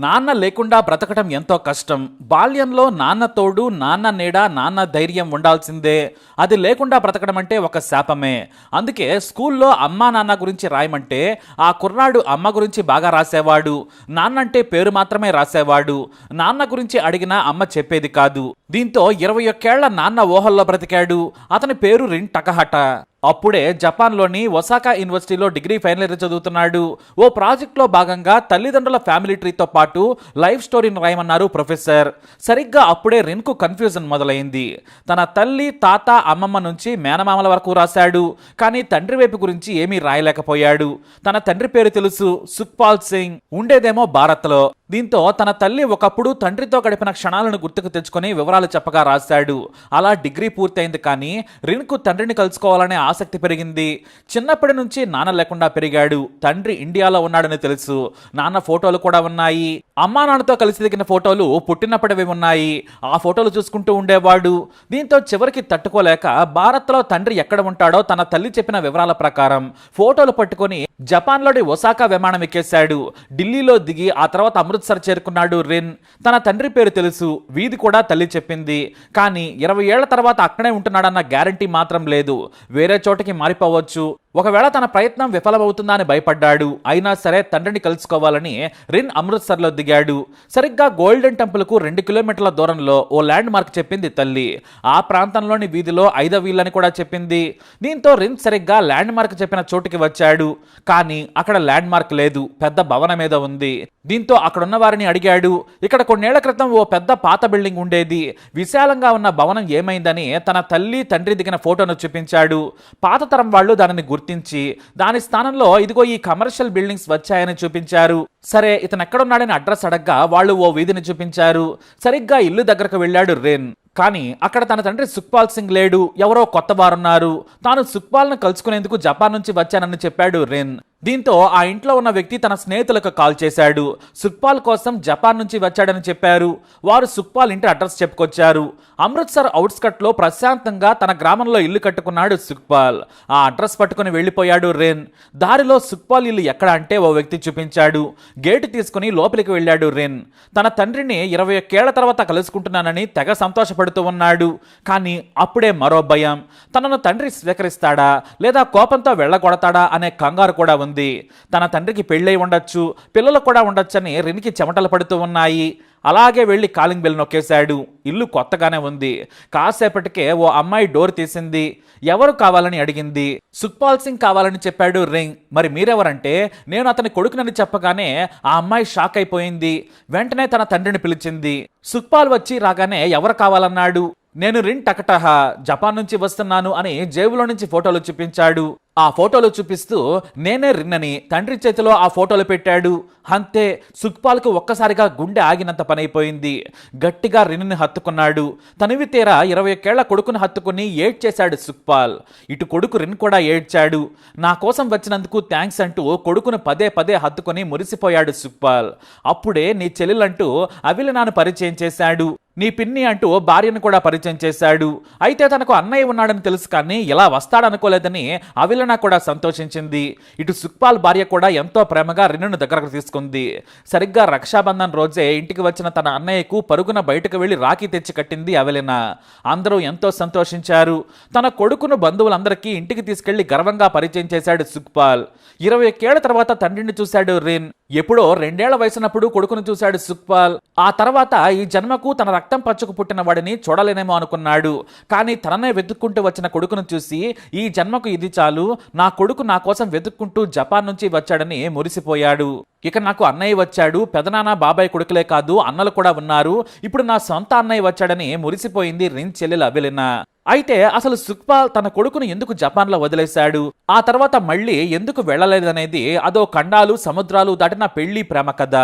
నాన్న లేకుండా బ్రతకడం ఎంతో కష్టం. బాల్యంలో నాన్న తోడు, నాన్న నీడ, నాన్న ధైర్యం ఉండాల్సిందే. అది లేకుండా బ్రతకడం అంటే ఒక శాపమే. అందుకే స్కూల్లో అమ్మా నాన్న గురించి రాయమంటే ఆ కుర్రాడు అమ్మ గురించి బాగా రాసేవాడు. నాన్న అంటే పేరు మాత్రమే రాసేవాడు. నాన్న గురించి అడిగినా అమ్మ చెప్పేది కాదు. దీంతో 21 ఏళ్ల నాన్న ఊహల్లో బ్రతికాడు. అతని పేరు రిన్ టకహట. అప్పుడే జపాన్లోని ఒసాకా యూనివర్సిటీలో డిగ్రీ ఫైనల్ ఇయర్ చదువుతున్నాడు. ఓ ప్రాజెక్ట్లో భాగంగా తల్లిదండ్రుల ఫ్యామిలీ ట్రీతో పాటు లైఫ్ స్టోరీని రాయమన్నారు ప్రొఫెసర్. సరిగ్గా అప్పుడే రిన్కు కన్ఫ్యూజన్ మొదలైంది. తన తల్లి, తాత, అమ్మమ్మ నుంచి మేనమామల వరకు రాశాడు. కానీ తండ్రి వైపు గురించి ఏమీ రాయలేకపోయాడు. తన తండ్రి పేరు తెలుసు, సుఖ్పాల్ సింగ్. ఉండేదేమో భారత్లో. దీంతో తన తల్లి ఒకప్పుడు తండ్రితో గడిపిన క్షణాలను గుర్తుకు తెచ్చుకొని వివరాలు చెప్పగా రాశాడు. అలా డిగ్రీ పూర్తయింది. కానీ రిన్కు తండ్రిని కలుసుకోవాలనే ఆసక్తి పెరిగింది. చిన్నప్పటి నుంచి నాన్న లేకుండా పెరిగాడు. తండ్రి ఇండియాలో ఉన్నాడని తెలుసు. నాన్న ఫోటోలు కూడా ఉన్నాయి. అమ్మా నాన్నతో కలిసి దిగిన ఫోటోలు పుట్టినప్పటివి ఉన్నాయి. ఆ ఫోటోలు చూసుకుంటూ ఉండేవాడు. దీంతో చివరికి తట్టుకోలేక భారత్లో తండ్రి ఎక్కడ ఉంటాడో తన తల్లి చెప్పిన వివరాల ప్రకారం ఫోటోలు పట్టుకొని జపాన్లోని ఒసాకా విమానం ఎక్కేశాడు. ఢిల్లీలో దిగి ఆ తర్వాత అమృత్సర్ చేరుకున్నాడు రిన్. తన తండ్రి పేరు తెలుసు, వీధి కూడా తల్లి చెప్పింది. కానీ 20 ఏళ్ల తర్వాత అక్కడే ఉంటున్నాడన్న గ్యారంటీ మాత్రం లేదు. వేరే చోటకి మారిపోవచ్చు. ఒకవేళ తన ప్రయత్నం విఫలమవుతుందా అని భయపడ్డాడు. అయినా సరే తండ్రిని కలుసుకోవాలని రిన్ అమృత్సర్లో దిగాడు. సరిగ్గా గోల్డెన్ టెంపుల్కు 2 కిలోమీటర్ల దూరంలో ఓ ల్యాండ్ మార్క్ చెప్పింది తల్లి. ఆ ప్రాంతంలోని వీధిలో 5వ వీళ్ళని కూడా చెప్పింది. దీంతో రిన్ సరిగ్గా ల్యాండ్ మార్క్ చెప్పిన చోటుకి వచ్చాడు. కానీ అక్కడ ల్యాండ్ మార్క్ లేదు, పెద్ద భవనం మీద ఉంది. దీంతో అక్కడున్న వారిని అడిగాడు. ఇక్కడ కొన్నేళ్ల క్రితం ఓ పెద్ద పాత బిల్డింగ్ ఉండేది. విశాలంగా ఉన్న భవనం ఏమైందని తన తల్లి, తండ్రి దిగిన ఫోటోను చూపించాడు. పాత తరం వాళ్ళు దానిని గుర్తించి దాని స్థానంలో ఇదిగో ఈ కమర్షియల్ బిల్డింగ్స్ వచ్చాయని చూపించారు. సరే, ఇతను ఎక్కడున్నాడని అడ్రస్ అడగ్గా వాళ్ళు ఓ వీధిని చూపించారు. సరిగ్గా ఇల్లు దగ్గరకు వెళ్ళాడు రిన్. కానీ అక్కడ తన తండ్రి సుఖ్పాల్ సింగ్ లేడు. ఎవరో కొత్త వారున్నారు. తాను సుఖ్పాల్ను కలుసుకునేందుకు జపాన్ నుంచి వచ్చానని చెప్పాడు రిన్. దీంతో ఆ ఇంట్లో ఉన్న వ్యక్తి తన స్నేహితులకు కాల్ చేశాడు. సుఖ్పాల్ కోసం జపాన్ నుంచి వచ్చాడని చెప్పారు. వారు సుఖ్పాల్ ఇంటి అడ్రస్ చెప్పుకొచ్చారు. అమృత్సర్ అవుట్స్కట్ లో ప్రశాంతంగా తన గ్రామంలో ఇల్లు కట్టుకున్నాడు సుఖ్పాల్. ఆ అడ్రస్ పట్టుకుని వెళ్లిపోయాడు రిన్. దారిలో సుఖ్పాల్ ఇల్లు ఎక్కడ అంటే ఓ వ్యక్తి చూపించాడు. గేటు తీసుకుని లోపలికి వెళ్ళాడు రిన్. తన తండ్రిని 21 ఏళ్ల తర్వాత కలుసుకుంటున్నానని తెగ సంతోషపడుతూ ఉన్నాడు. కానీ అప్పుడే మరో భయం. తనను తండ్రి స్వీకరిస్తాడా లేదా కోపంతో వెళ్ళగొడతాడా అనే కంగారు కూడా ఉంది. తన తండ్రికి పెళ్ళై ఉండొచ్చు, పిల్లలు కూడా ఉండొచ్చని రిన్కి చెమటలు పడుతూ ఉన్నాయి. అలాగే వెళ్ళి కాలింగ్ బెల్ నొక్కేశాడు. ఇల్లు కొత్తగానే ఉంది. కాసేపటికే ఓ అమ్మాయి డోర్ తీసింది. ఎవరు కావాలని అడిగింది. సుఖ్పాల్ సింగ్ కావాలని చెప్పాడు రింగ్. మరి మీరెవరంటే నేను అతని కొడుకునని చెప్పగానే ఆ అమ్మాయి షాక్ అయిపోయింది. వెంటనే తన తండ్రిని పిలిచింది. సుఖ్పాల్ వచ్చి రాగానే ఎవరు కావాలన్నాడు. నేను రిన్ టకటహ, జపాన్ నుంచి వస్తున్నాను అని జేబులో నుంచి ఫోటోలు చూపించాడు. ఆ ఫోటోలు చూపిస్తూ నేనే రిన్ అని తండ్రి చేతిలో ఆ ఫోటోలు పెట్టాడు. అంతే, సుఖ్పాల్కు ఒక్కసారిగా గుండె ఆగినంత పనైపోయింది. గట్టిగా రిన్ని హత్తుకున్నాడు. తనివి తీరా 21 ఏళ్ల కొడుకును హత్తుకుని ఏడ్చేశాడు సుఖ్పాల్. ఇటు కొడుకు రిన్ కూడా ఏడ్చాడు. నా కోసం వచ్చినందుకు థ్యాంక్స్ అంటూ కొడుకును పదే పదే హత్తుకుని మురిసిపోయాడు సుఖ్పాల్. అప్పుడే నీ చెల్లెలంటూ అవిలనాను పరిచయం చేశాడు. నీ పిన్ని అంటూ భార్యను కూడా పరిచయం చేశాడు. అయితే తనకు అన్నయ్య ఉన్నాడని తెలుసు, కానీ ఇలా వస్తాడనుకోలేదని అవిలన కూడా సంతోషించింది. ఇటు సుఖ్పాల్ భార్య కూడా ఎంతో ప్రేమగా రిన్నును దగ్గరకు తీసుకుంది. సరిగ్గా రక్షాబంధన్ రోజే ఇంటికి వచ్చిన తన అన్నయ్యకు పరుగున బయటకు వెళ్లి రాఖీ తెచ్చి కట్టింది అవిలన. అందరూ ఎంతో సంతోషించారు. తన కొడుకును బంధువులందరికీ ఇంటికి తీసుకెళ్లి గర్వంగా పరిచయం చేశాడు సుఖ్పాల్. 21 ఏళ్ల తర్వాత తండ్రిని చూశాడు రిన్. ఎప్పుడో 2 ఏళ్ల వయసున్నప్పుడు కొడుకును చూశాడు సుఖ్పాల్. ఆ తర్వాత ఈ జన్మకు తన రక్తం పచ్చుకు పుట్టిన వాడిని చూడలేనేమో అనుకున్నాడు. కానీ తననే వెతుక్కుంటూ వచ్చిన కొడుకును చూసి ఈ జన్మకు ఇది చాలు, నా కొడుకు నా కోసం వెతుక్కుంటూ జపాన్ నుంచి వచ్చాడని మురిసిపోయాడు. ఇక నాకు అన్నయ్య వచ్చాడు, పెదనాన్న బాబాయ్ కొడుకులే కాదు అన్నలు కూడా ఉన్నారు, ఇప్పుడు నా సొంత అన్నయ్య వచ్చాడని మురిసిపోయింది రిన్ చెల్లెలు అవిలన. అయితే అసలు సుఖ్పాల్ తన కొడుకును ఎందుకు జపాన్లో వదిలేశాడు, ఆ తర్వాత మళ్ళీ ఎందుకు వెళ్ళలేదనేది అదో ఖండాలు సముద్రాలు దాటిన పెళ్లి ప్రేమ కథ.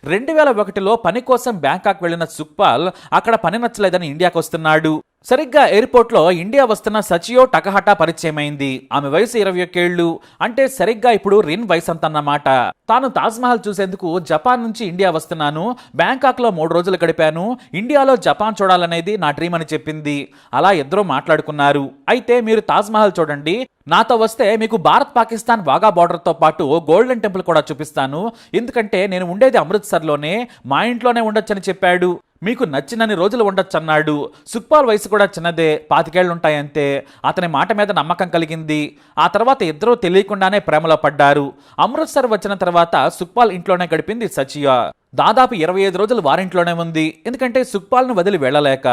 2001లో పని కోసం బ్యాంకాక్ వెళ్లిన సుఖ్పాల్ అక్కడ పని నచ్చలేదని ఇండియాకు వస్తున్నాడు. సరిగ్గా ఎయిర్పోర్ట్ లో ఇండియా వస్తున్న సచియో టకహటా పరిచయమైంది. ఆమె వయసు 21 ఏళ్లు, అంటే సరిగ్గా ఇప్పుడు రిన్ వయసు అంతన్నమాట. తాను తాజ్మహల్ చూసేందుకు జపాన్ నుంచి ఇండియా వస్తున్నాను, బ్యాంకాక్ లో 3 రోజులు గడిపాను, ఇండియాలో జపాన్ చూడాలనేది నా డ్రీమ్ అని చెప్పింది. అలా ఇద్దరు మాట్లాడుకున్నారు. అయితే మీరు తాజ్మహల్ చూడండి, నాతో వస్తే మీకు భారత్ పాకిస్తాన్ వాఘా బార్డర్ తో పాటు గోల్డెన్ టెంపుల్ కూడా చూపిస్తాను, ఎందుకంటే నేను ఉండేది అమృత్సర్లోనే, మా ఇంట్లోనే ఉండొచ్చని చెప్పాడు. మీకు నచ్చినన్ని రోజులు ఉండొచ్చన్నాడు. సుఖ్పాల్ వయసు కూడా చిన్నదే, 25 ఏళ్లుంటాయంతే. అతని మాట మీద నమ్మకం కలిగింది. ఆ తర్వాత ఇద్దరూ తెలియకుండానే ప్రేమలో పడ్డారు. అమృత్సర్ వచ్చిన తర్వాత సుఖ్పాల్ ఇంట్లోనే గడిపింది సచియా. దాదాపు 25 రోజులు వారింట్లోనే ఉంది, ఎందుకంటే సుఖ్పాల్ను వదిలి వెళ్ళలేక.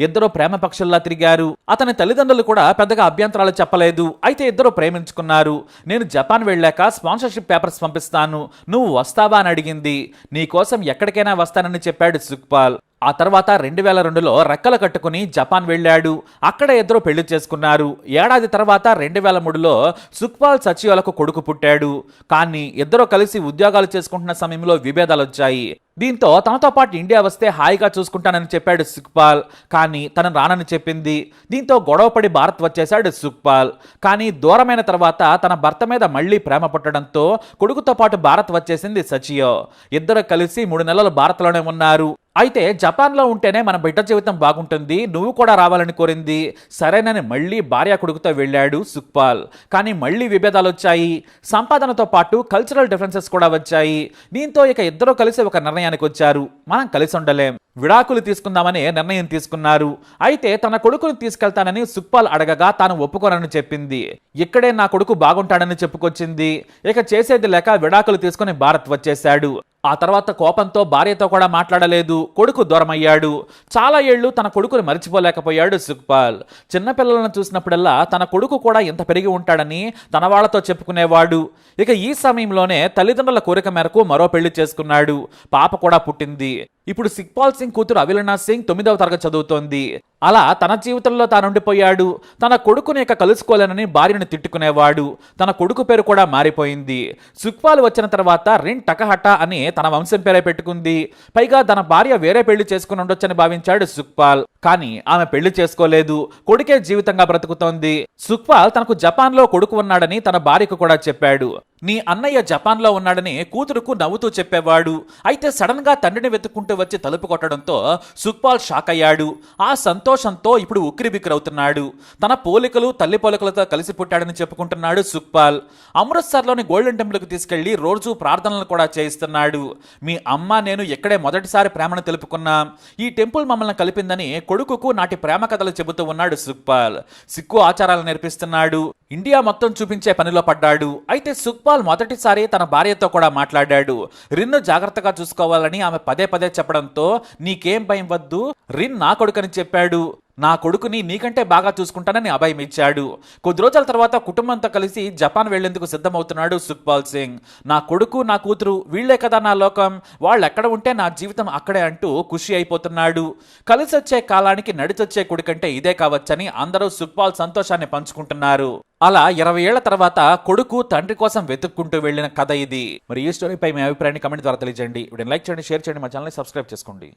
ఇద్దరు ప్రేమ పక్షుల్లా తిరిగారు. అతని తల్లిదండ్రులు కూడా పెద్దగా అభ్యంతరాలు చెప్పలేదు. అయితే ఇద్దరు ప్రేమించుకున్నారు. నేను జపాన్ వెళ్ళాక స్పాన్సర్షిప్ పేపర్స్ పంపిస్తాను, నువ్వు వస్తావా అని అడిగింది. నీ కోసం ఎక్కడికైనా వస్తానని చెప్పాడు సుఖ్పాల్. ఆ తర్వాత 2002లో రెక్కలు కట్టుకుని జపాన్ వెళ్ళాడు. అక్కడ ఇద్దరు పెళ్లి చేసుకున్నారు. ఏడాది తర్వాత 2003లో సుఖ్పాల్ సచియోలకు కొడుకు పుట్టాడు. కానీ ఇద్దరు కలిసి ఉద్యోగాలు చేసుకుంటున్న సమయంలో విభేదాలు వచ్చాయి. దీంతో తనతో పాటు ఇండియా వస్తే హాయిగా చూసుకుంటానని చెప్పాడు సుఖ్పాల్, కానీ తను రానని చెప్పింది. దీంతో గొడవపడి భారత్ వచ్చేశాడు సుఖ్పాల్. కానీ దూరమైన తర్వాత తన భర్త మీద మళ్లీ ప్రేమ పుట్టడంతో కొడుకుతో పాటు భారత్ వచ్చేసింది సచియో. ఇద్దరు కలిసి 3 నెలలు భారత్లోనే ఉన్నారు. అయితే జపాన్లో ఉంటేనే మన బిడ్డ జీవితం బాగుంటుంది, నువ్వు కూడా రావాలని కోరింది. సరేనని మళ్లీ భార్య కొడుకుతో వెళ్ళాడు సుఖ్పాల్. కానీ మళ్లీ విభేదాలు వచ్చాయి. సంపాదనతో పాటు కల్చరల్ డిఫరెన్సెస్ కూడా వచ్చాయి. దీంతో ఇక ఇద్దరు కలిసి ఒక నిర్ణయానికి వచ్చారు, మనం కలిసి ఉండలేం, విడాకులు తీసుకుందామని నిర్ణయం తీసుకున్నారు. అయితే తన కొడుకును తీసుకెళ్తానని సుఖ్పాల్ అడగగా తాను ఒప్పుకోనని చెప్పింది. ఇక్కడే నా కొడుకు బాగుంటాడని చెప్పుకొచ్చింది. ఇక చేసేది లేక విడాకులు తీసుకుని భారత్ వచ్చేశాడు. ఆ తర్వాత కోపంతో భార్యతో కూడా మాట్లాడలేదు, కొడుకు దూరమయ్యాడు. చాలా ఏళ్లు తన కొడుకుని మర్చిపోలేకపోయాడు సుఖ్పాల్. చిన్నపిల్లలను చూసినప్పుడల్లా తన కొడుకు కూడా ఇంత పెరిగి ఉంటాడని తన వాళ్లతో చెప్పుకునేవాడు. ఇక ఈ సమయంలోనే తల్లిదండ్రుల కోరిక మేరకు మరో పెళ్లి చేసుకున్నాడు. పాప కూడా పుట్టింది. ఇప్పుడు సుఖ్పాల్ సింగ్ కూతురు అవిలనా సింగ్ 9వ తరగతి చదువుతోంది. అలా తన జీవితంలో తానుండిపోయాడు. తన కొడుకుని ఇక కలుసుకోలేనని భార్యను తిట్టుకునేవాడు. తన కొడుకు పేరు కూడా మారిపోయింది. సుఖ్పాల్ వచ్చిన తర్వాత రిన్ టకహటా అని తన వంశం పేరే పెట్టుకుంది. పైగా తన భార్య వేరే పెళ్లి చేసుకుని ఉండొచ్చని భావించాడు సుఖ్పాల్. కానీ ఆమె పెళ్లి చేసుకోలేదు, కొడుకే జీవితంగా బ్రతుకుతోంది. సుఖ్పాల్ తనకు జపాన్ లో కొడుకు ఉన్నాడని తన భార్యకు కూడా చెప్పాడు. నీ అన్నయ్య జపాన్ లో ఉన్నాడని కూతురుకు నవ్వుతూ చెప్పేవాడు. అయితే సడన్ గా తండ్రిని వెతుక్కుంటూ వచ్చి తలుపు కొట్టడంతో సుఖ్పాల్ షాక్ అయ్యాడు. ఆ సంతోషంతో ఇప్పుడు ఉక్కిరిబిక్కిరవుతున్నాడు. తన పోలికలు తల్లి పోలికలతో కలిసి పుట్టాడని చెప్పుకుంటున్నాడు సుఖ్పాల్. అమృత్సర్లోని గోల్డెన్ టెంపుల్కి తీసుకెళ్లి రోజు ప్రార్థనలు కూడా చేయిస్తున్నాడు. మీ అమ్మ నేను ఇక్కడే మొదటిసారి ప్రేమను తెలుపుకున్నాం, ఈ టెంపుల్ మమ్మల్ని కలిపిందని కొడుకుకు నాటి ప్రేమ కథలు చెబుతూ ఉన్నాడు సుఖ్పాల్. సిక్కు ఆచారాలు నేర్పిస్తున్నాడు. ఇండియా మొత్తం చూపించే పనిలో పడ్డాడు. అయితే సుఖ్పాల్ మొదటిసారి తన భార్యతో కూడా మాట్లాడాడు. రిన్ను జాగ్రత్తగా చూసుకోవాలని ఆమె పదే పదే చెప్పడంతో నీకేం భయం వద్దు, రిన్ నా కొడుకని చెప్పాడు. నా కొడుకుని నీకంటే బాగా చూసుకుంటానని అభయం ఇచ్చాడు. కొద్ది రోజుల తర్వాత కుటుంబంతో కలిసి జపాన్ వెళ్లేందుకు సిద్ధమవుతున్నాడు సుఖ్పాల్ సింగ్. నా కొడుకు నా కూతురు వీళ్లే కదా నా లోకం, వాళ్ళు ఎక్కడ ఉంటే నా జీవితం అక్కడే అంటూ ఖుషి అయిపోతున్నాడు. కలిసి వచ్చే కాలానికి నడిచొచ్చే కొడుకంటే ఇదే కావచ్చని అందరూ సుఖ్పాల్ సంతోషాన్ని పంచుకుంటున్నారు. అలా 20 ఏళ్ల తర్వాత కొడుకు తండ్రి కోసం వెతుక్కుంటూ వెళ్లిన కథ ఇది. మరి ఈ స్టోరీపై మీ అభిప్రాయాన్ని కమెంట్ ద్వారా తెలియజేయండి. వీడియోని లైక్ చేయండి, షేర్ చేయండి, మా ఛానల్ని సబ్స్క్రైబ్ చేసుకోండి.